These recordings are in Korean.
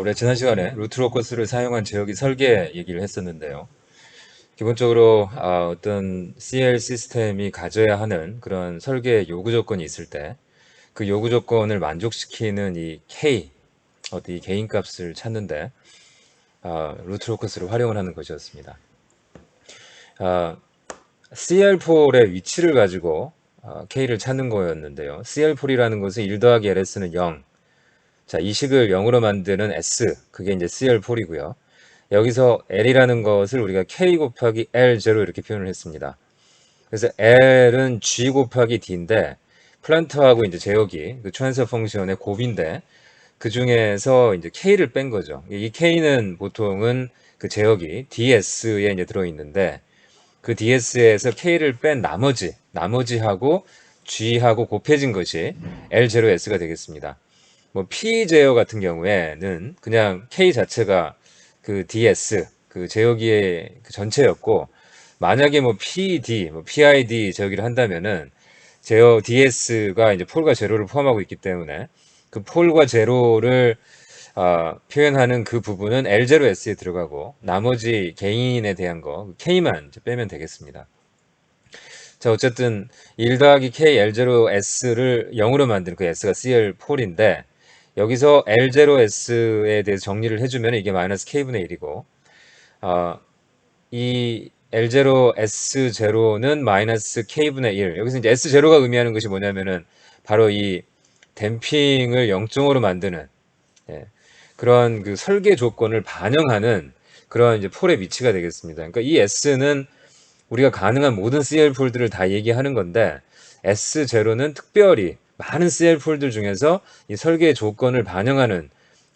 우리 지난 시간에 루트로커스를 사용한 제어기 설계 얘기를 했었는데요. 기본적으로 어떤 CL 시스템이 가져야 하는 그런 설계 요구 조건이 있을 때 그 요구 조건을 만족시키는 이 K, 어떤 이 개인 값을 찾는데 루트로커스를 활용을 하는 것이었습니다. CL4의 위치를 가지고 K를 찾는 거였는데요. CL4이라는 것은 1 더하기 LS는 0. 자, 이 식을 0으로 만드는 S, 그게 이제 CL4이고요. 여기서 L이라는 것을 우리가 K 곱하기 L0 이렇게 표현을 했습니다. 그래서 L은 G 곱하기 D인데 플란트하고 이제 제어기 그 트랜스퍼 펑션의 곱인데 그 중에서 이제 K를 뺀 거죠. 이 K는 보통은 그 제어기 DS에 이제 들어 있는데 그 DS에서 K를 뺀 나머지하고 G하고 곱해진 것이 L0S가 되겠습니다. 뭐 P 제어 같은 경우에는 그냥 K 자체가 그 DS 그 제어기의 그 전체였고, 만약에 뭐 PD 뭐 PID 제어기를 한다면은 제어 DS가 이제 폴과 제로를 포함하고 있기 때문에 그 폴과 제로를 표현하는 그 부분은 L0S에 들어가고 나머지 개인에 대한 거 K만 이제 빼면 되겠습니다. 자, 어쨌든 1 더하기 K L0S를 0으로 만드는 그 S가 CL4인데 여기서 L0S에 대해서 정리를 해주면 이게 마이너스 K분의 1이고 이 L0S0는 마이너스 K분의 1. 여기서 이제 S0가 의미하는 것이 뭐냐면은 바로 이 댐핑을 0점으로 만드는 예, 그런 그 설계 조건을 반영하는 그런 이제 폴의 위치가 되겠습니다. 그러니까 이 S는 우리가 가능한 모든 CL 폴들을 다 얘기하는 건데 S0는 특별히 많은 CL 폴들 중에서 이 설계 조건을 반영하는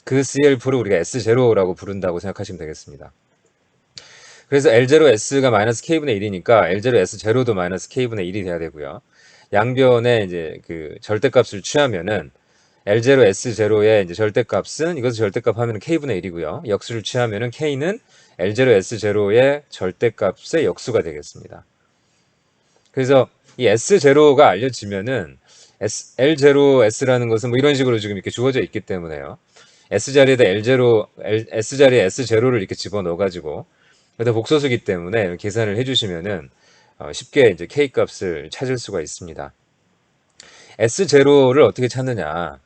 그 CL 폴을 우리가 S0라고 부른다고 생각하시면 되겠습니다. 그래서 L0S가 마이너스 K분의 1이니까 L0S0도 마이너스 K분의 1이 돼야 되고요. 양변에 이제 그 절대값을 취하면은 L0S0의 이제 절대값은 이것을 절대값 하면 K분의 1이고요. 역수를 취하면은 K는 L0S0의 절대값의 역수가 되겠습니다. 그래서 이 S0가 알려지면은 L0S라는 것은 뭐 이런 식으로 지금 이렇게 주어져 있기 때문에요. S자리에다 S자리에 S0를 이렇게 집어넣어가지고 여기다 복소수기 때문에 계산을 해주시면은 쉽게 이제 K 값을 찾을 수가 있습니다. S0를 어떻게 찾느냐?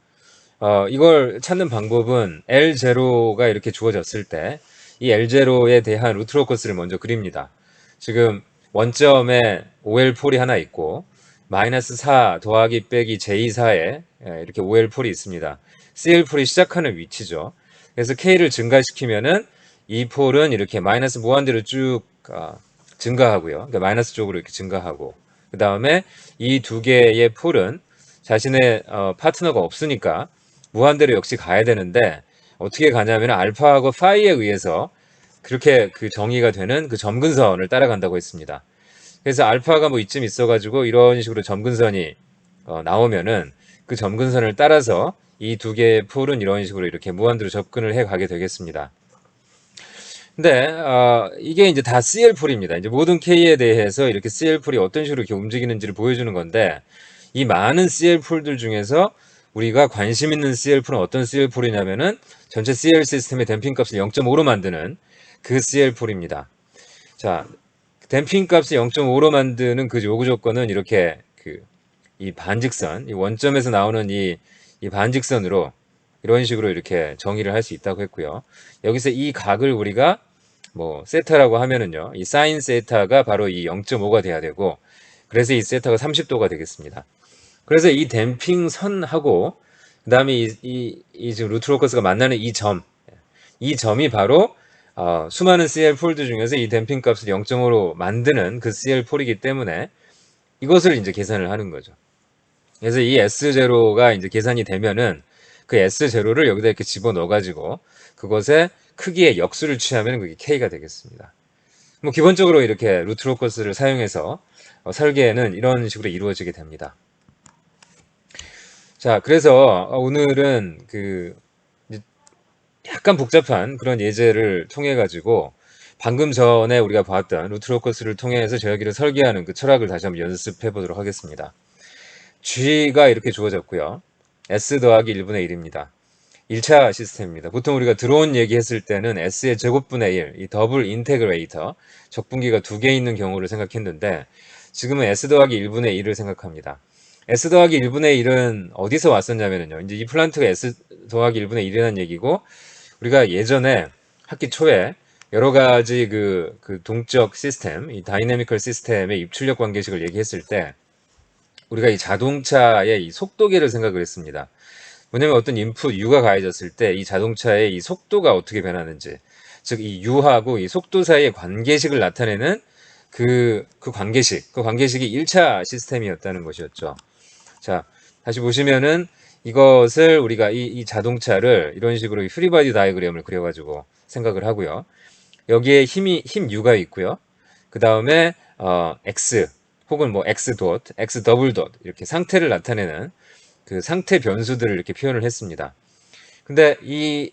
이걸 찾는 방법은 L0가 이렇게 주어졌을 때 이 L0에 대한 루트로커스를 먼저 그립니다. 지금 원점에 OL 폴이 하나 있고 마이너스 4 더하기 빼기 J4에 이렇게 OL 폴이 있습니다. CL폴이 시작하는 위치죠. 그래서 K를 증가시키면은 이 폴은 이렇게 마이너스 무한대로 쭉 증가하고요. 그러니까 마이너스 쪽으로 이렇게 증가하고 그 다음에 이 두 개의 폴은 자신의 파트너가 없으니까 무한대로 역시 가야 되는데 어떻게 가냐면 알파하고 파이에 의해서 그렇게 그 정의가 되는 그 점근선을 따라간다고 했습니다. 그래서 알파가 뭐 이쯤 있어가지고 이런 식으로 점근선이 나오면은 그 점근선을 따라서 이 두 개의 폴은 이런 식으로 이렇게 무한대로 접근을 해 가게 되겠습니다. 근데 이게 이제 다 CL폴입니다. 이제 모든 K에 대해서 이렇게 CL폴이 어떤 식으로 이렇게 움직이는지를 보여주는 건데 이 많은 CL폴들 중에서 우리가 관심 있는 CL폴은 어떤 CL폴이냐면은 전체 CL 시스템의 댐핑 값을 0.5로 만드는 그 CL폴입니다. 자, 댐핑 값을 0.5로 만드는 그 요구 조건은 이렇게 이 반직선, 이 원점에서 나오는 이 반직선으로 이런 식으로 이렇게 정의를 할 수 있다고 했고요. 여기서 이 각을 우리가 뭐 세타라고 하면은요, 이 사인 세타가 바로 이 0.5가 돼야 되고, 그래서 이 세타가 30도가 되겠습니다. 그래서 이 댐핑 선하고 그다음에 이 지금 루트로커스가 만나는 이 점이 바로 수많은 CL 폴드 중에서 이 댐핑 값을 0.5로 만드는 그 CL 폴이기 때문에 이것을 이제 계산을 하는 거죠. 그래서 이 S0가 이제 계산이 되면은 그 S0를 여기다 이렇게 집어넣어 가지고 그것의 크기의 역수를 취하면 그게 K가 되겠습니다. 뭐 기본적으로 이렇게 루트로커스를 사용해서 설계는 이런 식으로 이루어지게 됩니다. 자, 그래서 오늘은 그 약간 복잡한 그런 예제를 통해 가지고 방금 전에 우리가 봤던 루트로커스를 통해서 저기를 설계하는 그 철학을 다시 한번 연습해 보도록 하겠습니다. G가 이렇게 주어졌고요. S 더하기 1분의 1입니다. 1차 시스템입니다. 보통 우리가 드론 얘기했을 때는 S의 제곱분의 1, 이 더블 인테그레이터, 적분기가 두 개 있는 경우를 생각했는데 지금은 S 더하기 1분의 1을 생각합니다. S 더하기 1분의 1은 어디서 왔었냐면요. 이제 이 플란트가 S 더하기 1분의 1이라는 얘기고 우리가 예전에 학기 초에 여러 가지 그 동적 시스템, 이 다이내미컬 시스템의 입출력 관계식을 얘기했을 때 우리가 이 자동차의 이 속도계를 생각을 했습니다. 뭐냐면 어떤 인풋 U가 가해졌을 때 이 자동차의 이 속도가 어떻게 변하는지, 즉 이 U하고 이 속도 사이의 관계식을 나타내는 그 관계식이 1차 시스템이었다는 것이었죠. 자, 다시 보시면은 이것을 우리가 이 자동차를 이런 식으로 프리바디 다이그램을 그려가지고 생각을 하고요. 여기에 힘 U가 있고요. 그 다음에 X 혹은 뭐 X 닷, X 더블 닷 이렇게 상태를 나타내는 그 상태 변수들을 이렇게 표현을 했습니다. 근데 이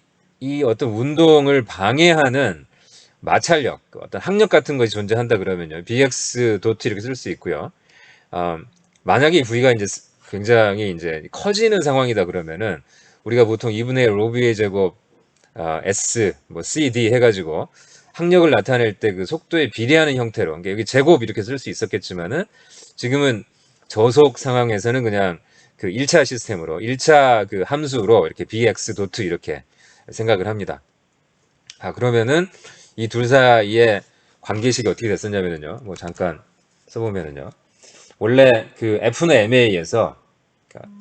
어떤 운동을 방해하는 마찰력, 어떤 항력 같은 것이 존재한다 그러면요. BX 도트 이렇게 쓸 수 있고요. 만약에 이 V가 이제 굉장히 이제 커지는 상황이다 그러면은 우리가 보통 2분의 1 로비의 제곱 S 뭐 CD 해가지고 항력을 나타낼 때 그 속도에 비례하는 형태로, 그러니까 여기 제곱 이렇게 쓸 수 있었겠지만은 지금은 저속 상황에서는 그냥 그 1차 시스템으로 1차 그 함수로 이렇게 bx 도트 이렇게 생각을 합니다. 그러면은 이 둘 사이의 관계식이 어떻게 됐었냐면요. 뭐 잠깐 써보면은요. 원래 그 F는 MA에서 그러니까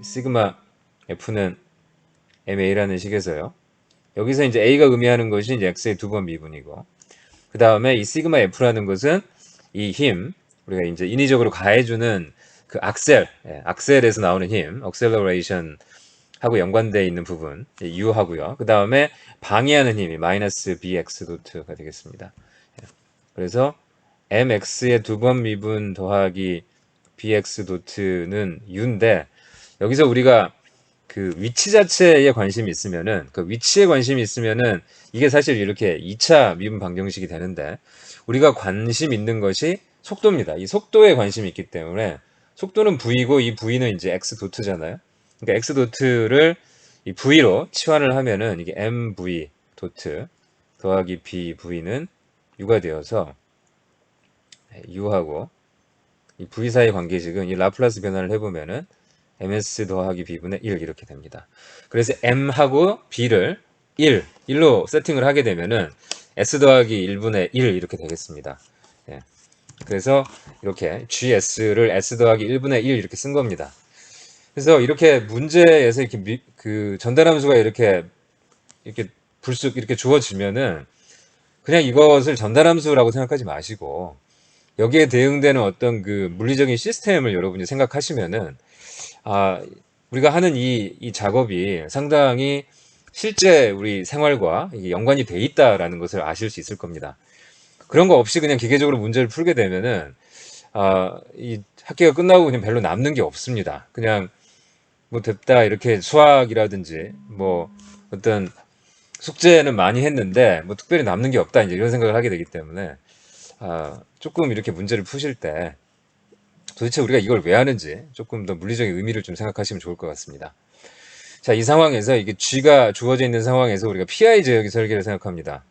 시그마 F는 MA라는 식에서요. 여기서 이제 A가 의미하는 것이 이제 X의 두 번 미분이고 그 다음에 이 시그마 F라는 것은 이 힘, 우리가 이제 인위적으로 가해주는 그 악셀에서 나오는 힘, acceleration 하고 연관되어 있는 부분, U하고요. 그 다음에 방해하는 힘이 마이너스 BX 도트가 되겠습니다. 그래서 MX의 두 번 미분 더하기 BX 도트는 U인데, 여기서 우리가 그 위치 자체에 관심이 있으면은, 그 위치에 관심이 있으면은, 이게 사실 이렇게 2차 미분 방정식이 되는데, 우리가 관심 있는 것이 속도입니다. 이 속도에 관심이 있기 때문에, 속도는 V고, 이 V는 이제 X 도트잖아요. 그러니까 X 도트를 이 V로 치환을 하면은, 이게 MV 도트 더하기 BV는 U가 되어서, U하고 이 V 사이 관계식은 이 라플라스 변화를 해보면은, ms 더하기 b분의 1 이렇게 됩니다. 그래서 m하고 b를 1로 세팅을 하게 되면은 s 더하기 1분의 1 이렇게 되겠습니다. 예. 그래서 이렇게 gs를 s 더하기 1분의 1 이렇게 쓴 겁니다. 그래서 이렇게 문제에서 이렇게 그 전달함수가 이렇게 불쑥 이렇게 주어지면은 그냥 이것을 전달함수라고 생각하지 마시고 여기에 대응되는 어떤 그 물리적인 시스템을 여러분이 생각하시면은 우리가 하는 이 작업이 상당히 실제 우리 생활과 이게 연관이 돼 있다라는 것을 아실 수 있을 겁니다. 그런 거 없이 그냥 기계적으로 문제를 풀게 되면은, 이 학기가 끝나고 그냥 별로 남는 게 없습니다. 그냥 뭐 됐다, 이렇게 수학이라든지, 뭐 어떤 숙제는 많이 했는데, 뭐 특별히 남는 게 없다, 이제 이런 생각을 하게 되기 때문에, 조금 이렇게 문제를 푸실 때, 도대체 우리가 이걸 왜 하는지 조금 더 물리적인 의미를 좀 생각하시면 좋을 것 같습니다. 자, 이 상황에서 이게 G가 주어져 있는 상황에서 우리가 PI 제역이 설계를 생각합니다.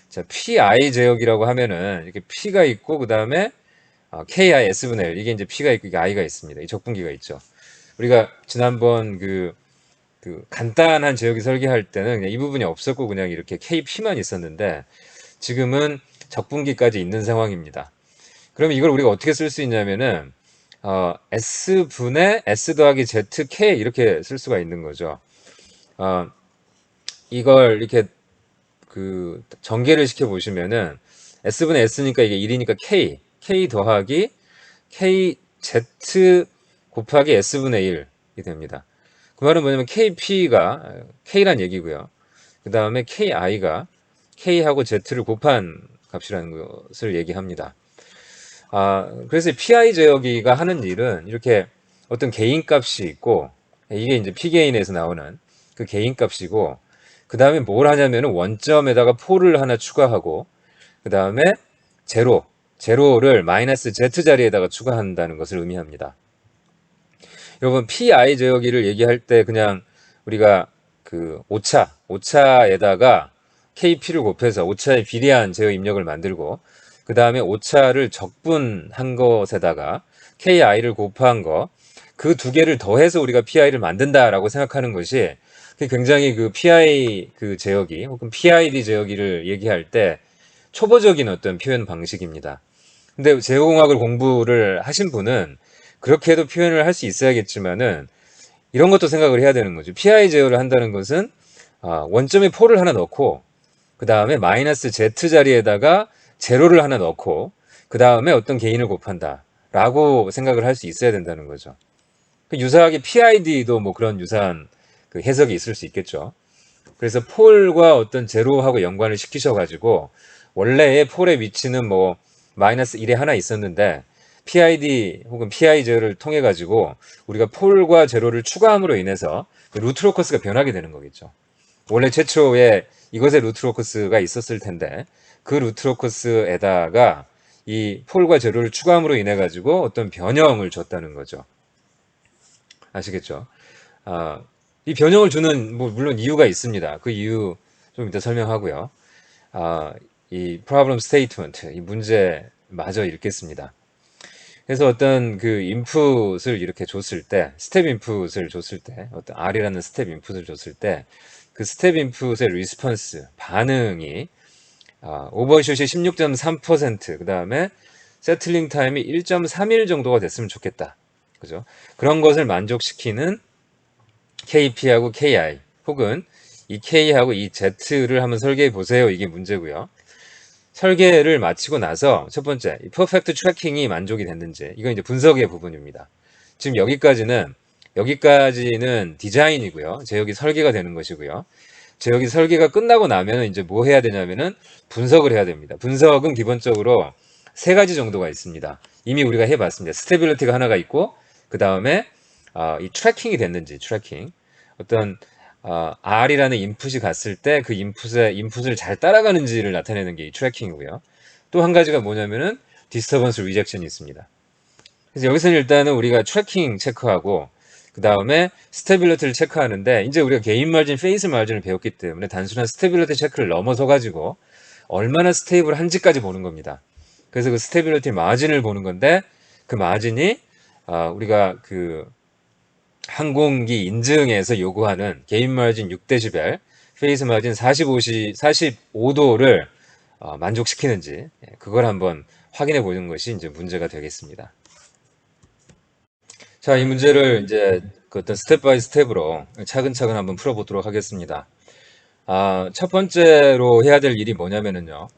자, PI 제역이라고 하면은 이렇게 P가 있고 그 다음에 KI S분의 1 이게 이제 P가 있고 이게 I가 있습니다. 이 적분기가 있죠. 우리가 지난번 그 간단한 제역이 설계할 때는 그냥 이 부분이 없었고 그냥 이렇게 KP만 있었는데 지금은 적분기까지 있는 상황입니다. 그러면 이걸 우리가 어떻게 쓸 수 있냐면은 S분의 S 더하기 ZK 이렇게 쓸 수가 있는 거죠. 이걸 이렇게 그 전개를 시켜 보시면은 S분의 S니까 이게 1이니까 K 더하기 KZ 곱하기 S분의 1이 됩니다. 그 말은 뭐냐면 KP가 K란 얘기고요. 그 다음에 KI가 K하고 Z를 곱한 값이라는 것을 얘기합니다. 그래서 PI 제어기가 하는 일은 이렇게 어떤 개인값이 있고 이게 이제 P개인에서 나오는 그 개인값이고 그 다음에 뭘 하냐면은 원점에다가 포를 하나 추가하고 그 다음에 제로를 마이너스 Z 자리에다가 추가한다는 것을 의미합니다. 여러분 PI 제어기를 얘기할 때 그냥 우리가 그 오차에다가 KP를 곱해서 오차에 비례한 제어 입력을 만들고 그 다음에 오차를 적분한 것에다가 KI를 곱한 거 그 두 개를 더해서 우리가 PI를 만든다라고 생각하는 것이 굉장히 그 PI 그 제어기 혹은 PID 제어기를 얘기할 때 초보적인 어떤 표현 방식입니다. 근데 제어공학을 공부를 하신 분은 그렇게 해도 표현을 할 수 있어야겠지만은 이런 것도 생각을 해야 되는 거죠. PI 제어를 한다는 것은 원점에 포를 하나 넣고 그 다음에 마이너스 Z 자리에다가 제로를 하나 넣고 그 다음에 어떤 개인을 곱한다 라고 생각을 할 수 있어야 된다는 거죠. 유사하게 PID도 뭐 그런 유사한 그 해석이 있을 수 있겠죠. 그래서 폴과 어떤 제로하고 연관을 시키셔가지고 원래의 폴의 위치는 뭐 마이너스 1에 하나 있었는데 PID 혹은 PI 제어를 통해 가지고 우리가 폴과 제로를 추가함으로 인해서 루트 로커스가 변하게 되는 거겠죠. 원래 최초에 이것에 루트 로커스가 있었을 텐데 그 루트 로커스에다가 이 폴과 제로를 추가함으로 인해 가지고 어떤 변형을 줬다는 거죠. 아시겠죠? 이 변형을 주는 뭐 물론 이유가 있습니다. 그 이유 좀 이따 설명하고요. 이 problem statement, 이 문제 마저 읽겠습니다. 그래서 어떤 그 인풋을 이렇게 줬을 때, 스텝 인풋을 줬을 때, 어떤 R이라는 스텝 인풋을 줬을 때, 그 스텝 인풋의 리스폰스, 반응이, 오버슛이 16.3%, 그 다음에 세틀링 타임이 1.31 정도가 됐으면 좋겠다. 그죠? 그런 것을 만족시키는 KP하고 KI, 혹은 이 K하고 이 Z를 한번 설계해 보세요. 이게 문제고요. 설계를 마치고 나서 첫 번째, 이 퍼펙트 트래킹이 만족이 됐는지 이건 이제 분석의 부분입니다. 지금 여기까지는 디자인이고요. 제어기 설계가 되는 것이고요. 제어기 설계가 끝나고 나면 이제 뭐 해야 되냐면은 분석을 해야 됩니다. 분석은 기본적으로 세 가지 정도가 있습니다. 이미 우리가 해봤습니다. 스테빌리티가 하나가 있고 그 다음에 이 트래킹이 됐는지 트래킹 어떤 R이라는 인풋이 갔을 때 그 인풋을 잘 따라가는지를 나타내는 게 이 트래킹이고요. 또 한 가지가 뭐냐면은 디스터번스 리젝션이 있습니다. 그래서 여기서는 일단은 우리가 트래킹 체크하고 그 다음에 스테빌리티를 체크하는데 이제 우리가 게인 마진, 페이스 마진을 배웠기 때문에 단순한 스테빌리티 체크를 넘어서 가지고 얼마나 스테이블한지까지 보는 겁니다. 그래서 그 스테빌리티 마진을 보는 건데 그 마진이 우리가 그 항공기 인증에서 요구하는 게인 마진 6dB, 페이스 마진 45도를 만족시키는지 그걸 한번 확인해 보는 것이 이제 문제가 되겠습니다. 자, 이 문제를 이제 그 어떤 스텝 바이 스텝으로 차근차근 한번 풀어보도록 하겠습니다. 첫 번째로 해야 될 일이 뭐냐면은요.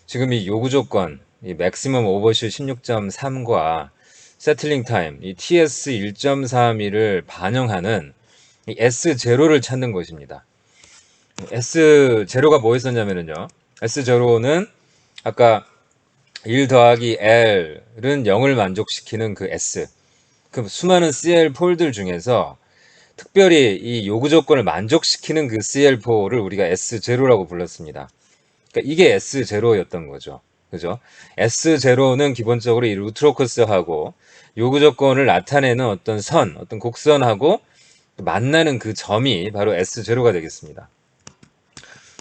지금 이 요구 조건, 이 맥시멈 오버슛 16.3과 세틀링 타임, 이 TS 1.31을 반영하는 이 S0를 찾는 것입니다. S0가 뭐였었냐면요. S0는 아까 1 더하기 L은 0을 만족시키는 그 S. 그 수많은 CL 폴들 중에서 특별히 이 요구 조건을 만족시키는 그 CL4를 우리가 S0라고 불렀습니다. 그러니까 이게 S0였던 거죠. 그죠? S0는 기본적으로 이 루트로커스하고 요구 조건을 나타내는 어떤 어떤 곡선하고 만나는 그 점이 바로 S0가 되겠습니다.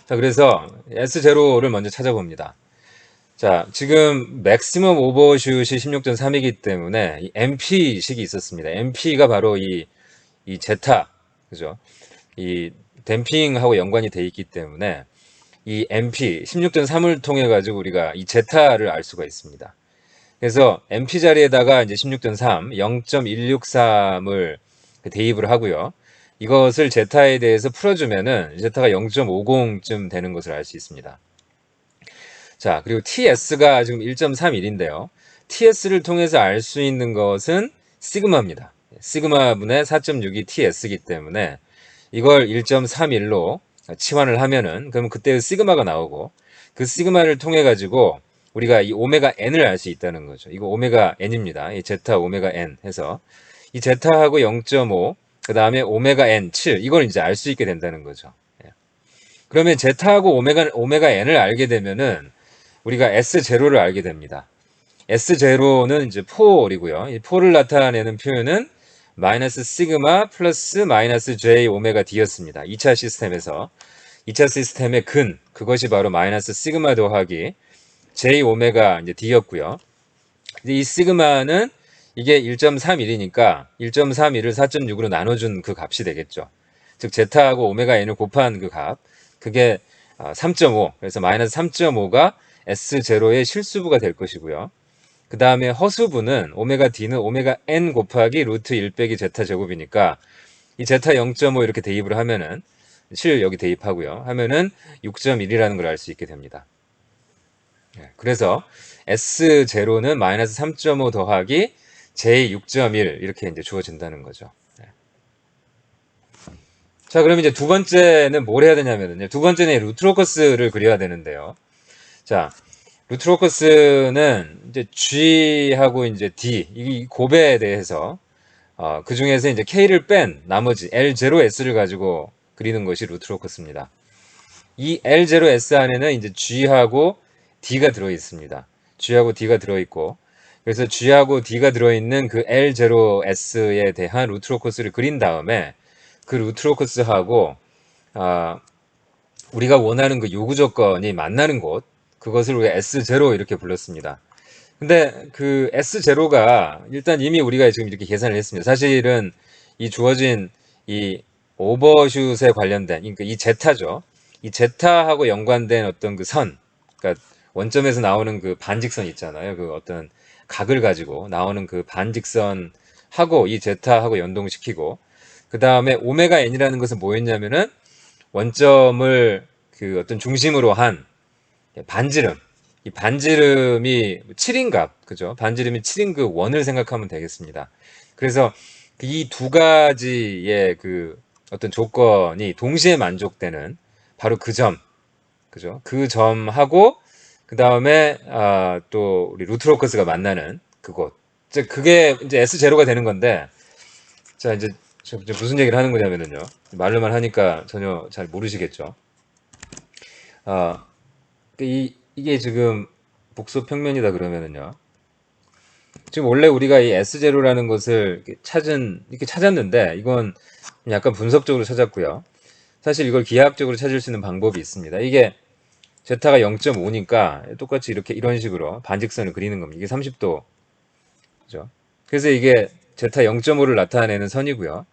자, 그래서 S0를 먼저 찾아봅니다. 자, 지금 맥시멈 오버슛이 16.3이기 때문에 이 MP식이 있었습니다. MP가 바로 이 제타, 그죠? 이 댐핑하고 연관이 돼 있기 때문에 이 MP 16.3을 통해 가지고 우리가 이 제타를 알 수가 있습니다. 그래서 MP 자리에다가 이제 16.3, 0.163을 대입을 하고요. 이것을 제타에 대해서 풀어주면은 제타가 0.50쯤 되는 것을 알 수 있습니다. 자, 그리고 TS가 지금 1.31인데요. TS를 통해서 알 수 있는 것은 시그마입니다. 시그마 분의 4.62 TS이기 때문에 이걸 1.31로 치환을 하면은 그럼 그때 시그마가 나오고 그 시그마를 통해 가지고 우리가 이 오메가 n을 알 수 있다는 거죠. 이거 오메가 n입니다. 이 제타 오메가 n 해서 이 제타하고 0.5 그 다음에 오메가 n 7 이걸 이제 알 수 있게 된다는 거죠. 그러면 제타하고 오메가 n을 알게 되면은 우리가 S0를 알게 됩니다. S0는 이제 폴이고요. 이 폴을 나타내는 표현은 마이너스 시그마 플러스 마이너스 j 오메가 d였습니다. 2차 시스템에서 2차 시스템의 근, 그것이 바로 마이너스 시그마 더하기 j 오메가 이제 d였고요. 이제 이 시그마는 이게 1.31이니까 1.31을 4.6으로 나눠준 그 값이 되겠죠. 즉 제타하고 오메가 n을 곱한 그 값, 그게 3.5, 그래서 마이너스 3.5가 S0의 실수부가 될 것이고요. 그 다음에 허수부는 오메가 d는 오메가 n 곱하기 루트 1 빼기 제타 제곱이니까 이 제타 0.5 이렇게 대입을 하면은 7 여기 대입하고요. 하면은 6.1이라는 걸 알 수 있게 됩니다. 그래서 S0는 마이너스 3.5 더하기 J 6.1 이렇게 이제 주어진다는 거죠. 자, 그럼 이제 두 번째는 뭘 해야 되냐면요. 두 번째는 루트로커스를 그려야 되는데요. 자, 루트로커스는 이제 G하고 이제 D, 이 곱에 대해서 그 중에서 이제 K를 뺀 나머지 L0S를 가지고 그리는 것이 루트로커스입니다. 이 L0S 안에는 이제 G하고 D가 들어 있습니다. G하고 D가 들어 있고, 그래서 G하고 D가 들어 있는 그 L0S에 대한 루트로커스를 그린 다음에 그 루트로커스하고 우리가 원하는 그 요구 조건이 만나는 곳, 그것을 우리가 S0 이렇게 불렀습니다. 근데 그 S0가 일단 이미 우리가 지금 이렇게 계산을 했습니다. 사실은 이 주어진 이 오버슛에 관련된, 그러니까 이 제타죠. 이 제타하고 연관된 어떤 그 선, 그러니까 원점에서 나오는 그 반직선 있잖아요. 그 어떤 각을 가지고 나오는 그 반직선하고 이 제타하고 연동시키고, 그 다음에 오메가 n이라는 것은 뭐였냐면은 원점을 그 어떤 중심으로 한 반지름, 이 반지름이 7인 값, 그죠? 반지름이 7인 그 원을 생각하면 되겠습니다. 그래서 이 두 가지의 그 어떤 조건이 동시에 만족되는 바로 그 점, 그죠? 그 점하고 그 다음에 또 우리 루트로커스가 만나는 그곳, 즉 그게 이제 S0가 되는 건데, 자 이제 무슨 얘기를 하는 거냐면요, 말로만 하니까 전혀 잘 모르시겠죠. 아, 이게 지금 복소 평면이다 그러면은요. 지금 원래 우리가 이 S0라는 것을 이렇게 찾았는데, 이건 약간 분석적으로 찾았고요. 사실 이걸 기하학적으로 찾을 수 있는 방법이 있습니다. 이게 제타가 0.5니까 똑같이 이렇게 이런 식으로 반직선을 그리는 겁니다. 이게 30도, 그죠? 그래서 이게 제타 0.5를 나타내는 선이고요.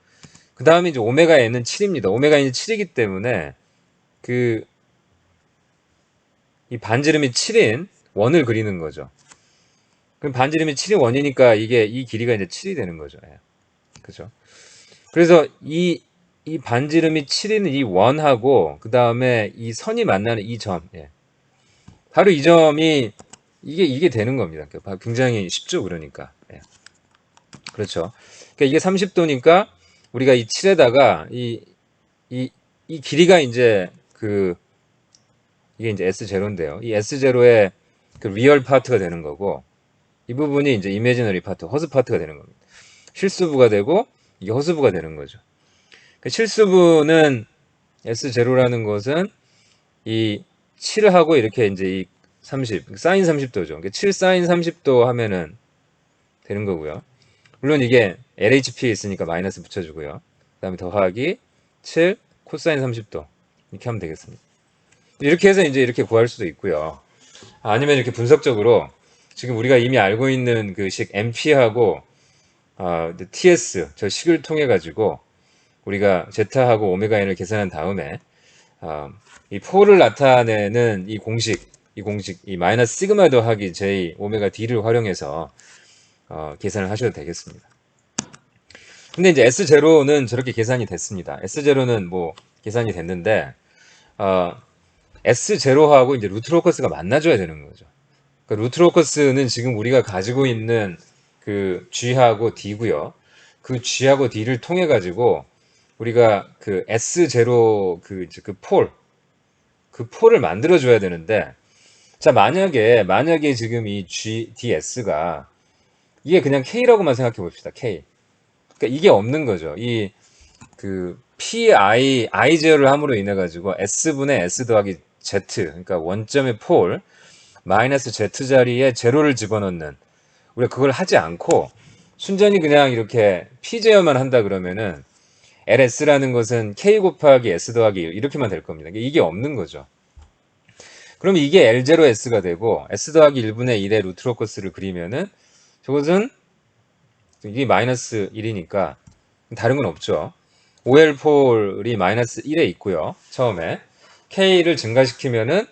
그 다음에 이제 오메가 n은 7입니다. 오메가 n이 7이기 때문에 그 이 반지름이 7인 원을 그리는 거죠. 그럼 반지름이 7인 원이니까 이게 이 길이가 이제 7이 되는 거죠. 예. 그죠? 그래서 이 반지름이 7인 이 원하고 그 다음에 이 선이 만나는 이 점, 예. 바로 이 점이 이게 되는 겁니다. 굉장히 쉽죠, 그러니까. 예. 그렇죠. 그러니까 이게 30도니까 우리가 이 7에다가 이 길이가 이제 이게 이제 S0인데요. 이 S0의 그 리얼 파트가 되는 거고, 이 부분이 이제 이미지너리 파트, 허수 파트가 되는 겁니다. 실수부가 되고, 이게 허수부가 되는 거죠. 그 실수부는 S0라는 것은 이 7하고 이렇게 이제 이 30, 사인 30도죠. 7 사인 30도 하면은 되는 거고요. 물론 이게 LHP에 있으니까 마이너스 붙여주고요. 그 다음에 더하기 7 코사인 30도. 이렇게 하면 되겠습니다. 이렇게 해서 이제 이렇게 구할 수도 있고요. 아니면 이렇게 분석적으로 지금 우리가 이미 알고 있는 그 식 MP하고 TS 저 식을 통해 가지고 우리가 제타하고 오메가 n을 계산한 다음에 이 폴을 나타내는 이 공식 이 마이너스 시그마 더하기 J 오메가 D를 활용해서 계산을 하셔도 되겠습니다. 근데 이제 S0는 저렇게 계산이 됐습니다. S0는 뭐 계산이 됐는데 S0하고 이제 루트로커스가 만나줘야 되는 거죠. 그러니까 루트로커스는 지금 우리가 가지고 있는 그 G하고 D고요. 그 G하고 D를 통해 가지고 우리가 그 S0 그 폴을 만들어줘야 되는데, 자 만약에 지금 이 DS가 이게 그냥 K라고만 생각해 봅시다. K. 그러니까 이게 없는 거죠. 이 그 I 제어를 함으로 인해 가지고 S분의 S 더하기 Z, 그러니까 원점의 폴 마이너스 Z 자리에 제로를 집어넣는, 우리가 그걸 하지 않고 순전히 그냥 이렇게 P 제어만 한다 그러면은 LS라는 것은 K 곱하기 S 더하기 1 이렇게만 될 겁니다. 이게 없는 거죠. 그럼 이게 L0S가 되고 S 더하기 1분의 1의 루트 로커스를 그리면은 저것은 이게 마이너스 1이니까 다른 건 없죠. OL 폴이 마이너스 1에 있고요. 처음에 K를 증가시키면은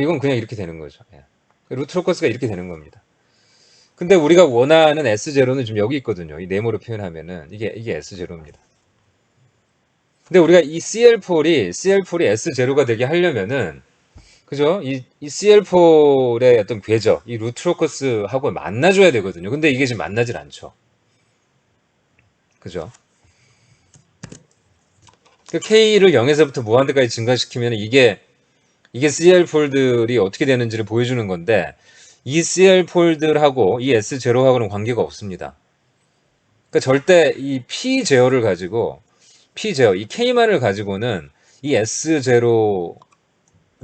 이건 그냥 이렇게 되는 거죠. 예. 루트 로커스가 이렇게 되는 겁니다. 근데 우리가 원하는 S0는 지금 여기 있거든요. 이 네모로 표현하면은 이게 S0입니다. 근데 우리가 이 CL4이 S0가 되게 하려면은 그죠? 이 CL4의 어떤 궤적, 이 루트 로커스하고 만나줘야 되거든요. 근데 이게 지금 만나질 않죠. 그죠? 그 K를 0에서부터 무한대까지 증가시키면 이게 CL 폴들이 어떻게 되는지를 보여주는 건데 이 CL 폴들하고 이 S0하고는 관계가 없습니다. 그러니까 절대 이 P 제어를 가지고 P 제어, 이 K만을 가지고는 이 S0로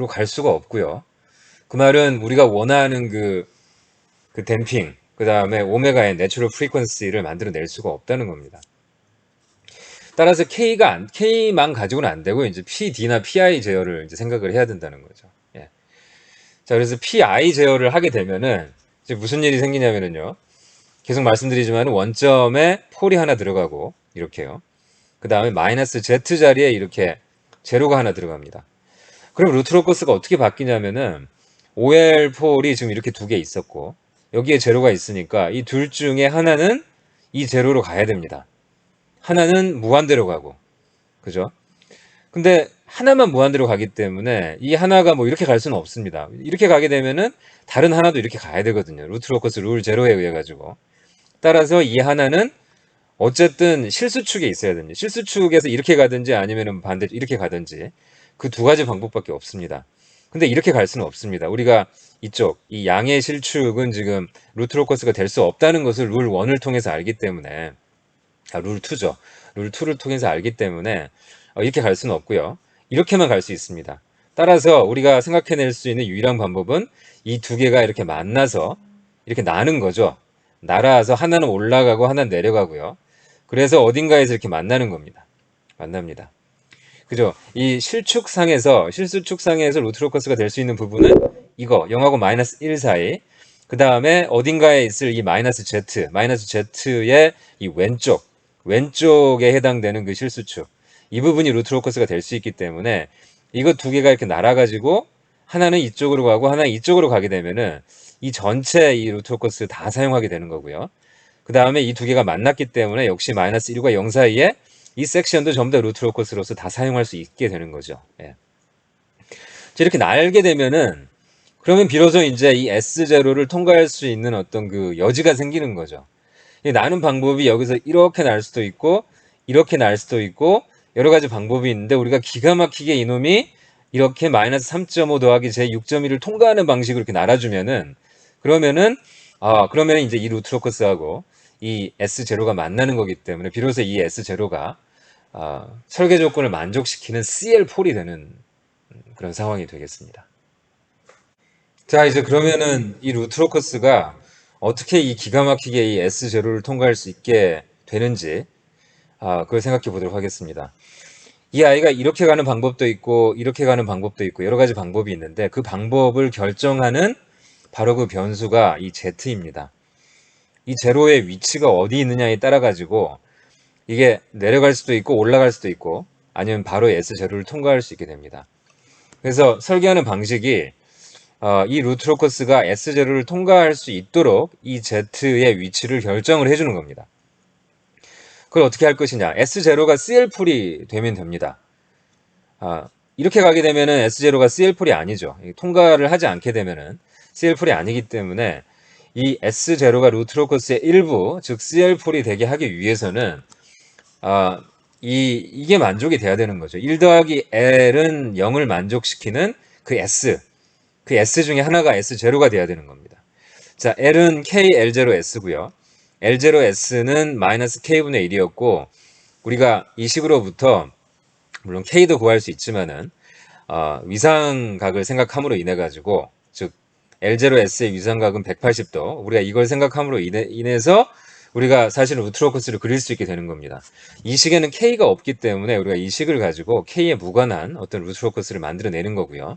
갈 수가 없고요. 그 말은 우리가 원하는 그 댐핑, 그 다음에 오메가의 내추럴 프리퀀시를 만들어낼 수가 없다는 겁니다. 따라서 K만 가지고는 안 되고, 이제 PD나 PI 제어를 이제 생각을 해야 된다는 거죠. 예. 자, 그래서 PI 제어를 하게 되면은, 이제 무슨 일이 생기냐면은요. 계속 말씀드리지만 원점에 폴이 하나 들어가고, 이렇게요. 그 다음에 마이너스 Z 자리에 이렇게 제로가 하나 들어갑니다. 그럼 루트 로커스가 어떻게 바뀌냐면은, OL 폴이 지금 이렇게 두 개 있었고, 여기에 제로가 있으니까 이 둘 중에 하나는 이 제로로 가야 됩니다. 하나는 무한대로 가고, 그죠? 근데 하나만 무한대로 가기 때문에 이 하나가 뭐 이렇게 갈 수는 없습니다. 이렇게 가게 되면은 다른 하나도 이렇게 가야 되거든요. 루트 로커스 룰 제로에 의해 가지고. 따라서 이 하나는 어쨌든 실수축에 있어야 됩니다. 실수축에서 이렇게 가든지 아니면은 반대로 이렇게 가든지 그 두 가지 방법밖에 없습니다. 근데 이렇게 갈 수는 없습니다. 우리가 이쪽 이 양의 실축은 지금 루트 로커스가 될 수 없다는 것을 룰 1을 통해서 알기 때문에 룰 2죠. 룰 2를 통해서 알기 때문에 이렇게 갈 수는 없고요. 이렇게만 갈 수 있습니다. 따라서 우리가 생각해낼 수 있는 유일한 방법은 이 두 개가 이렇게 만나서 이렇게 나는 거죠. 날아서 하나는 올라가고 하나는 내려가고요. 그래서 어딘가에서 이렇게 만나는 겁니다. 만납니다. 그죠? 이 실수축상에서 루트 로커스가 될 수 있는 부분은 이거 0하고 마이너스 1 사이, 그 다음에 어딘가에 있을 이 마이너스 Z의 이 왼쪽에 해당되는 그 실수축, 이 부분이 루트 로커스가 될 수 있기 때문에 이거 두 개가 이렇게 날아가지고 하나는 이쪽으로 가고 하나는 이쪽으로 가게 되면은 이 전체 이 루트 로커스 다 사용하게 되는 거고요. 그 다음에 이 두 개가 만났기 때문에 역시 마이너스 1과 0 사이에 이 섹션도 전부 다 루트 로커스로서 다 사용할 수 있게 되는 거죠. 예. 이렇게 날게 되면은 그러면 비로소 이제 이 S0를 통과할 수 있는 어떤 그 여지가 생기는 거죠. 나는 방법이 여기서 이렇게 날 수도 있고 이렇게 날 수도 있고 여러 가지 방법이 있는데 우리가 기가 막히게 이놈이 이렇게 마이너스 3.5 더하기 제 6.1을 통과하는 방식으로 이렇게 날아주면은 그러면은 이제 이 루트 로커스하고 이 S0가 만나는 거기 때문에 비로소 이 S0가 설계 조건을 만족시키는 CL4이 되는 그런 상황이 되겠습니다. 자, 이제 그러면은 이 루트 로커스가 어떻게 이 기가 막히게 이 S0를 통과할 수 있게 되는지 그걸 생각해 보도록 하겠습니다. 이 아이가 이렇게 가는 방법도 있고 이렇게 가는 방법도 있고 여러 가지 방법이 있는데 그 방법을 결정하는 바로 그 변수가 이 Z입니다. 이 제로의 위치가 어디 있느냐에 따라 가지고 이게 내려갈 수도 있고 올라갈 수도 있고 아니면 바로 S0를 통과할 수 있게 됩니다. 그래서 설계하는 방식이 이 루트 로커스가 S0를 통과할 수 있도록 이 Z의 위치를 결정을 해주는 겁니다. 그걸 어떻게 할 것이냐. S0가 CL 풀이 되면 됩니다. 이렇게 가게 되면은 S0가 CL 풀이 아니죠. 통과를 하지 않게 되면은 CL 풀이 아니기 때문에 이 S0가 루트 로커스의 일부, 즉 CL 풀이 되게 하기 위해서는 이게 만족이 돼야 되는 거죠. 1 더하기 L은 0을 만족시키는 그 S 중에 하나가 S0가 돼야 되는 겁니다. 자, L은 K, L0S고요. L0S는 마이너스 K분의 1이었고, 우리가 이 식으로부터, 물론 K도 구할 수 있지만은, 위상각을 생각함으로 인해가지고, 즉, L0S의 위상각은 180도, 우리가 이걸 생각함으로 인해서 우리가 사실은 루트로커스를 그릴 수 있게 되는 겁니다. 이 식에는 K가 없기 때문에 우리가 이 식을 가지고 K에 무관한 어떤 루트로커스를 만들어내는 거고요.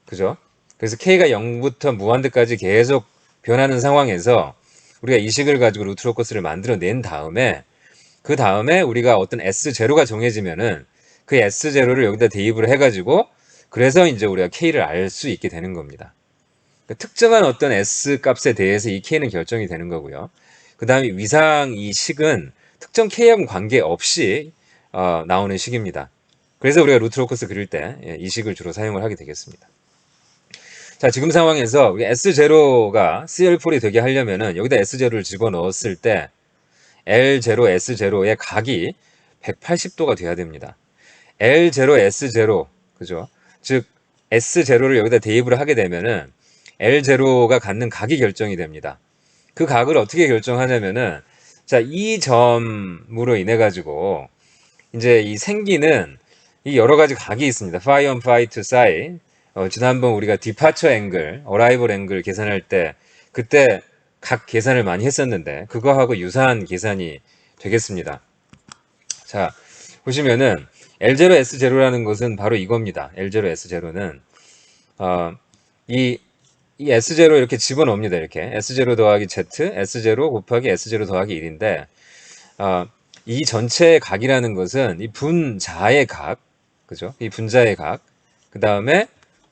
그죠? 그래서 K가 0부터 무한대까지 계속 변하는 상황에서 우리가 이 식을 가지고 루트로커스를 만들어낸 다음에 그 다음에 우리가 어떤 S0가 정해지면은 그 S0를 여기다 대입을 해가지고 그래서 이제 우리가 K를 알 수 있게 되는 겁니다. 그러니까 특정한 어떤 S 값에 대해서 이 K는 결정이 되는 거고요. 그 다음에 위상 이 식은 특정 K하고 관계없이 나오는 식입니다. 그래서 우리가 루트로커스 그릴 때 이 식을 주로 사용을 하게 되겠습니다. 자, 지금 상황에서 S0가 CL4이 되게 하려면은 여기다 S0를 집어넣었을 때 L0, S0의 각이 180도가 돼야 됩니다. L0, S0, 그죠? 즉, S0를 여기다 대입을 하게 되면은 L0가 갖는 각이 결정이 됩니다. 그 각을 어떻게 결정하냐면은, 자, 이 점으로 인해 가지고, 이제 이 생기는 이 여러 가지 각이 있습니다. phi 1, phi 2 사이. 지난번 우리가 departure angle, arrival angle 계산할 때, 그때 각 계산을 많이 했었는데, 그거하고 유사한 계산이 되겠습니다. 자, 보시면은, L0, S0라는 것은 바로 이겁니다. L0, S0는, 이 S0 이렇게 집어넣습니다. 이렇게. S0 더하기 Z, S0 곱하기 S0 더하기 1인데, 이 전체의 각이라는 것은 이 분자의 각, 그죠? 이 분자의 각, 그 다음에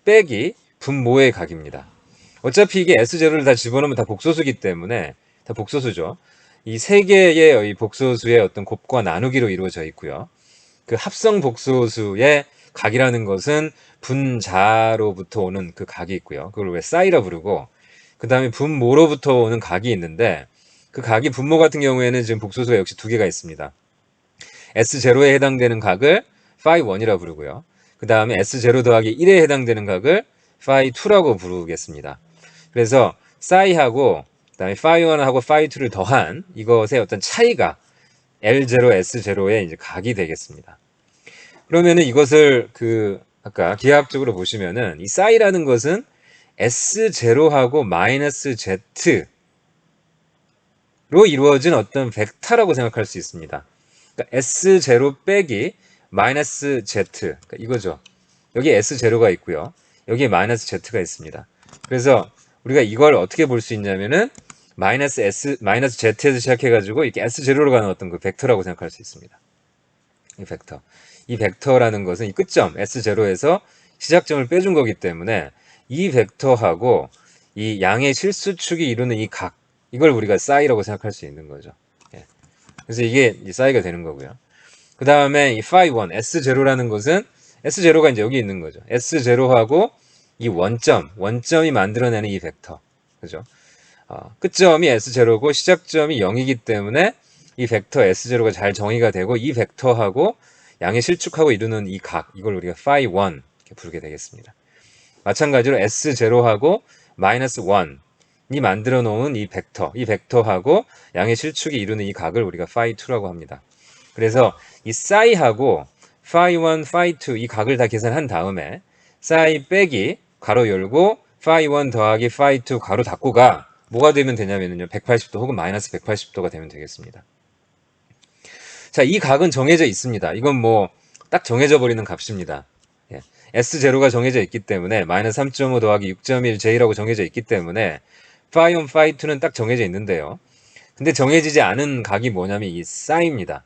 빼기 분모의 각입니다. 어차피 이게 S0를 다 집어넣으면 다 복소수기 때문에, 다 복소수죠. 이 세 개의 이 복소수의 어떤 곱과 나누기로 이루어져 있고요. 그 합성 복소수의 각이라는 것은 분자로부터 오는 그 각이 있고요. 그걸 왜 사이라 부르고, 그 다음에 분모로부터 오는 각이 있는데, 그 각이 분모 같은 경우에는 지금 복소수가 역시 두 개가 있습니다. S0에 해당되는 각을 phi 1이라 부르고요. 그 다음에 S0 더하기 1에 해당되는 각을 phi 2라고 부르겠습니다. 그래서 사이하고 그다음에 phi 1하고 phi 2를 더한 이것의 어떤 차이가 L0, S0의 이제 각이 되겠습니다. 그러면은 이것을 아까 기하학적으로 보시면은 이 사이라는 것은 S0하고 마이너스 Z로 이루어진 어떤 벡터라고 생각할 수 있습니다. 그러니까 S0 빼기 마이너스 Z, 그러니까 이거죠. 여기 S0가 있고요. 여기에 마이너스 Z가 있습니다. 그래서 우리가 이걸 어떻게 볼 수 있냐면은 마이너스 Z에서 시작해가지고 이렇게 S0로 가는 어떤 그 벡터라고 생각할 수 있습니다. 이 벡터. 이 벡터라는 것은 이 끝점 S0에서 시작점을 빼준 거기 때문에 이 벡터하고 이 양의 실수축이 이루는 이 각, 이걸 우리가 사이라고 생각할 수 있는 거죠. 예. 그래서 이게 사이가 되는 거고요. 그 다음에 이 phi 1, S0라는 것은 S0가 이제 여기 있는 거죠. S0하고 이 원점이 만들어내는 이 벡터. 그죠? 끝점이 S0고 시작점이 0이기 때문에 이 벡터 S0가 잘 정의가 되고 이 벡터하고 양의 실축하고 이루는 이 각, 이걸 우리가 phi 1 이렇게 부르게 되겠습니다. 마찬가지로 S0하고 마이너스 1이 만들어 놓은 이 벡터하고 양의 실축이 이루는 이 각을 우리가 phi 2라고 합니다. 그래서 이 사이하고 phi 1, phi 2 이 각을 다 계산한 다음에 사이 빼기 괄호 열고 phi 1 더하기 phi 2 괄호 닫고가 뭐가 되면 되냐면요. 180도 혹은 마이너스 180도가 되면 되겠습니다. 자, 이 각은 정해져 있습니다. 이건 뭐 딱 정해져 버리는 값입니다. 예. S0가 정해져 있기 때문에 마이너스 3.5 더하기 6.1J라고 정해져 있기 때문에 phi 1, phi 2는 딱 정해져 있는데요. 근데 정해지지 않은 각이 뭐냐면 이 사이입니다.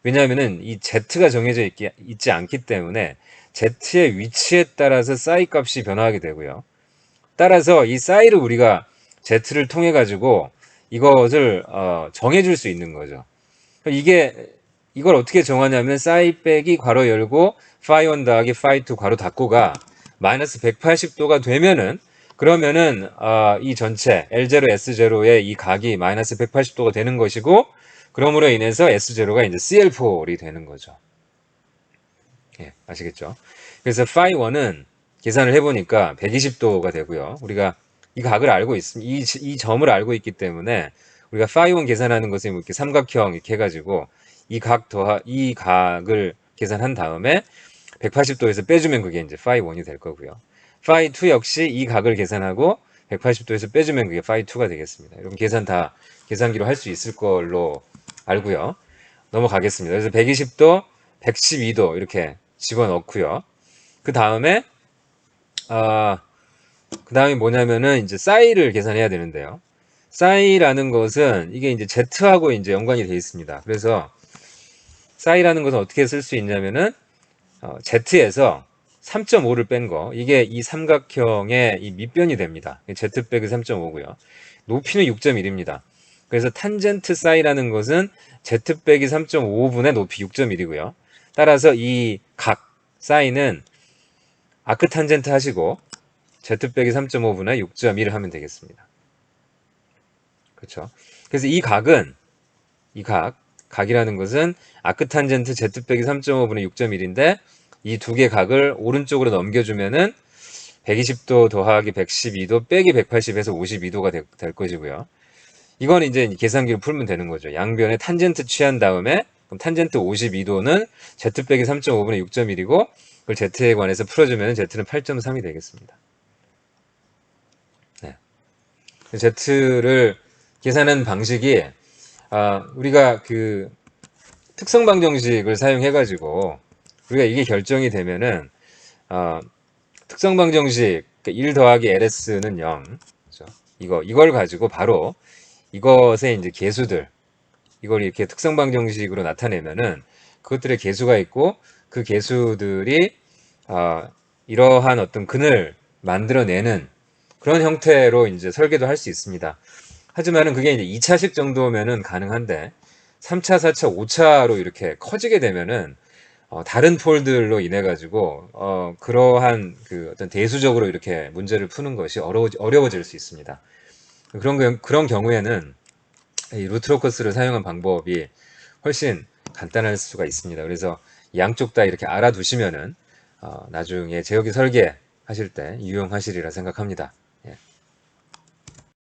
왜냐하면은 이 Z가 정해져 있지 않기 때문에 Z의 위치에 따라서 사이 값이 변화하게 되고요. 따라서 이 사이를 우리가 Z를 통해 가지고 이것을 정해줄 수 있는 거죠. 이걸 어떻게 정하냐면 사이 빼기 괄호 열고 phi 1 더하기 phi 2 괄호 닫고가 마이너스 180도가 되면은 그러면은 이 전체 L0, S0의 이 각이 마이너스 180도가 되는 것이고 그럼으로 인해서 S0가 이제 CL4이 되는 거죠. 예, 아시겠죠? 그래서 phi 1은 계산을 해보니까 120도가 되고요. 우리가 이 각을 알고 있습니다. 이 점을 알고 있기 때문에 우리가 phi 1 계산하는 것은 이렇게 삼각형 이렇게 해가지고 이 각을 계산한 다음에 180도에서 빼주면 그게 이제 phi 1이 될 거고요. phi 2 역시 이 각을 계산하고 180도에서 빼주면 그게 phi 2가 되겠습니다. 여러분 계산 다 계산기로 할 수 있을 걸로 알고요. 넘어가겠습니다. 그래서 120도, 112도 이렇게 집어넣고요. 그 다음에 그 다음에 뭐냐면은 이제 싸이를 계산해야 되는데요. 싸이라는 것은 이게 이제 Z하고 이제 연관이 되어 있습니다. 그래서 싸이라는 것은 어떻게 쓸 수 있냐면은 Z에서 3.5를 뺀 거, 이게 이 삼각형의 이 밑변이 됩니다. Z 빼기 3.5고요. 높이는 6.1입니다. 그래서 탄젠트 사이라는 것은 Z 빼기 3.5분의 높이 6.1이고요. 따라서 이 각 사이는 아크 탄젠트 하시고 Z 빼기 3.5분의 6.1을 하면 되겠습니다. 그렇죠? 그래서 이 각은 각이라는 것은 아크 탄젠트 Z 빼기 3.5분의 6.1인데 이 두 개 각을 오른쪽으로 넘겨주면은 120도 더하기 112도 빼기 180에서 52도가 될 것이고요. 이건 이제 계산기로 풀면 되는 거죠. 양변에 탄젠트 취한 다음에 그럼 탄젠트 52도는 Z 빼기 3.5분의 6.1이고 그걸 Z에 관해서 풀어주면 Z는 8.3이 되겠습니다. 네. Z를 계산하는 방식이 우리가 그 특성 방정식을 사용해가지고 우리가 이게 결정이 되면은 특성 방정식 1 더하기 LS는 0. 그렇죠? 이걸 가지고 바로 이것의 이제 계수들 이걸 이렇게 특성 방정식으로 나타내면은 그것들의 계수가 있고 그 계수들이 이러한 어떤 근을 만들어내는 그런 형태로 이제 설계도 할 수 있습니다. 하지만은 그게 이제 2차식 정도면은 가능한데 3차, 4차, 5차로 이렇게 커지게 되면은 다른 폴들로 인해 가지고 그러한 그 어떤 대수적으로 이렇게 문제를 푸는 것이 어려워질 수 있습니다. 그런 경우에는 이 루트로커스를 사용한 방법이 훨씬 간단할 수가 있습니다. 그래서 양쪽 다 이렇게 알아두시면은 나중에 제어기 설계 하실 때 유용하시리라 생각합니다. 예.